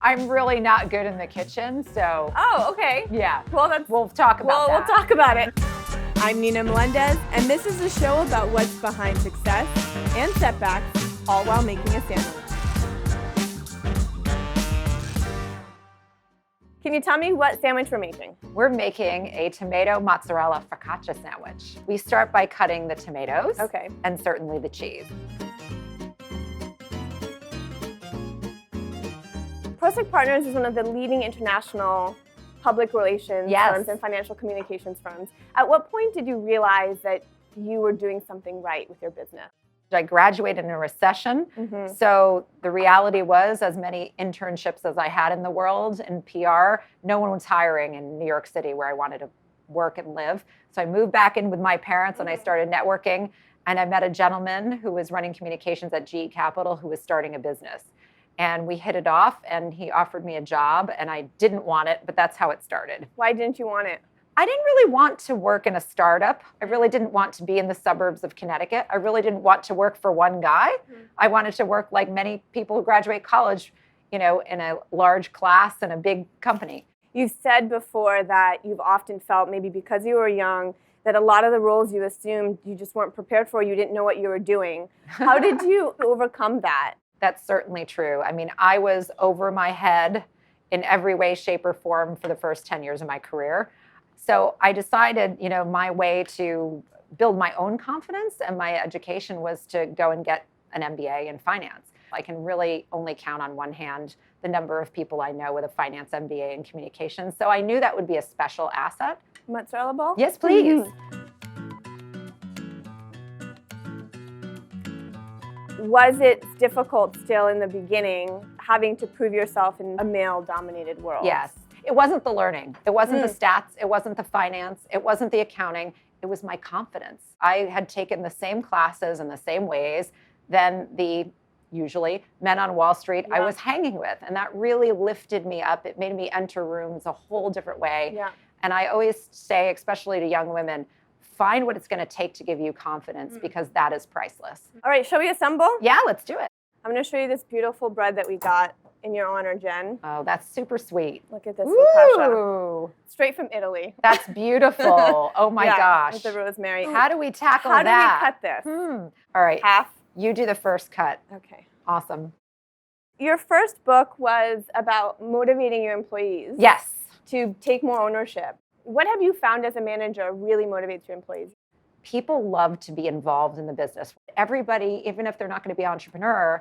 I'm really not good in the kitchen, so. Oh, okay. Yeah. Well, we'll talk about that. We'll talk about it. I'm Nina Melendez, and this is a show about what's behind success and setbacks, all while making a sandwich. Can you tell me what sandwich we're making? We're making a tomato mozzarella focaccia sandwich. We start by cutting the tomatoes. Okay. And certainly the cheese. Prosek Partners is one of the leading international public relations firms and financial communications firms. At what point did you realize that you were doing something right with your business? I graduated in a recession, so the reality was, as many internships as I had in the world in PR, no one was hiring in New York City where I wanted to work and live. So I moved back in with my parents and I started networking, and I met a gentleman who was running communications at GE Capital who was starting a business. And we hit it off, and he offered me a job, and I didn't want it, but that's how it started. Why didn't you want it? I didn't really want to work in a startup. I really didn't want to be in the suburbs of Connecticut. I really didn't want to work for one guy. I wanted to work like many people who graduate college, in a large class and a big company. You've said before that you've often felt, maybe because you were young, that a lot of the roles you assumed you just weren't prepared for, you didn't know what you were doing. How did you overcome that? That's certainly true. I mean, I was over my head in every way, shape, or form for the first 10 years of my career. So I decided, my way to build my own confidence and my education was to go and get an MBA in finance. I can really only count on one hand the number of people I know with a finance MBA in communications. So I knew that would be a special asset. Mozzarella ball? Yes, please. Was it difficult still in the beginning having to prove yourself in a male-dominated world? Yes. It wasn't the learning. It wasn't the stats. It wasn't the finance. It wasn't the accounting. It was my confidence. I had taken the same classes in the same ways than the usually men on Wall Street I was hanging with. And that really lifted me up. It made me enter rooms a whole different way. Yeah. And I always say, especially to young women, find what it's going to take to give you confidence because that is priceless. All right, shall we assemble? Yeah, let's do it. I'm going to show you this beautiful bread that we got in your honor, Jen. Oh, that's super sweet. Look at this focaccia. Ooh. Straight from Italy. That's beautiful. Oh my gosh. With the rosemary. How do we tackle that? How do we cut this? All right. Half? You do the first cut. Okay. Awesome. Your first book was about motivating your employees. Yes. To take more ownership. What have you found as a manager really motivates your employees? People love to be involved in the business. Everybody, even if they're not going to be an entrepreneur,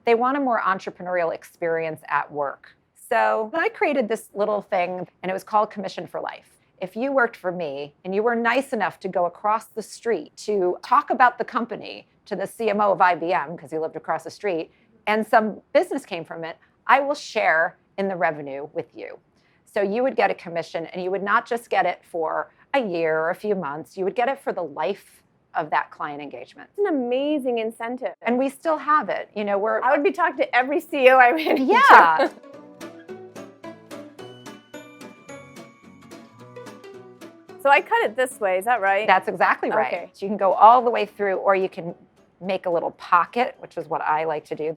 they want a more entrepreneurial experience at work. So I created this little thing, and it was called Commission for Life. If you worked for me and you were nice enough to go across the street to talk about the company to the CMO of IBM, because he lived across the street, and some business came from it, I will share in the revenue with you. So you would get a commission, and you would not just get it for a year or a few months. You would get it for the life of that client engagement. It's an amazing incentive. And we still have it. I would be talking to every CEO I ran into. Yeah. So I cut it this way, is that right? That's exactly right. Okay. So you can go all the way through, or you can make a little pocket, which is what I like to do.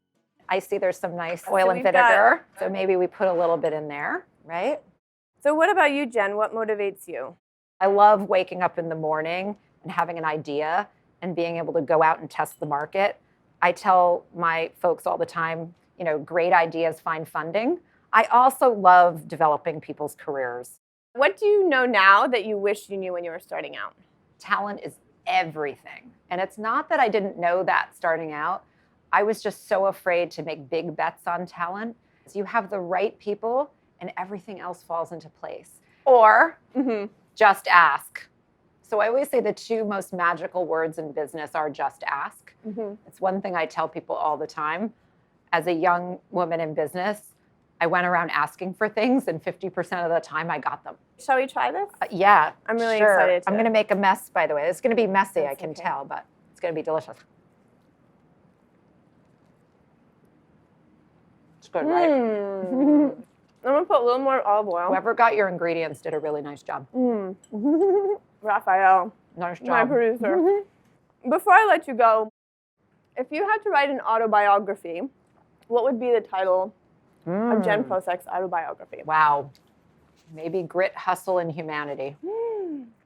I see there's some nice oil and vinegar, so maybe we put a little bit in there, right? So what about you, Jen? What motivates you? I love waking up in the morning and having an idea and being able to go out and test the market. I tell my folks all the time, great ideas find funding. I also love developing people's careers. What do you know now that you wish you knew when you were starting out? Talent is everything. And it's not that I didn't know that starting out. I was just so afraid to make big bets on talent. So you have the right people and everything else falls into place. Or just ask. So I always say the two most magical words in business are just ask. It's one thing I tell people all the time. As a young woman in business, I went around asking for things, and 50% of the time I got them. Shall we try this? Yeah, I'm really excited. I'm going to make a mess, by the way. It's going to be messy, I can tell, but it's going to be delicious. It's good, right? I'm going to put a little more olive oil. Whoever got your ingredients did a really nice job. Raphael, nice job. My producer. Before I let you go, if you had to write an autobiography, what would be the title of Jen Prosek's autobiography. Wow. Maybe grit, hustle, and humanity.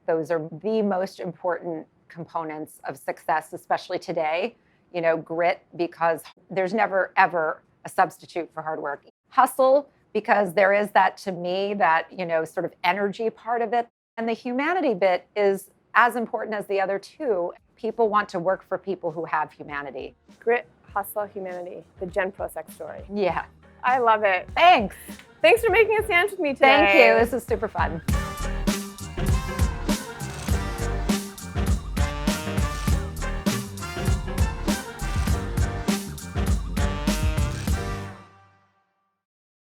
Those are the most important components of success, especially today. You know, grit, because there's never, ever a substitute for hard work. Hustle, because there is that, to me, that, you know, sort of energy part of it. And the humanity bit is as important as the other two. People want to work for people who have humanity. Grit, hustle, humanity. The Jen Prosek story. Yeah. I love it. Thanks. Thanks for making a sandwich with me today. Thank you. This is super fun.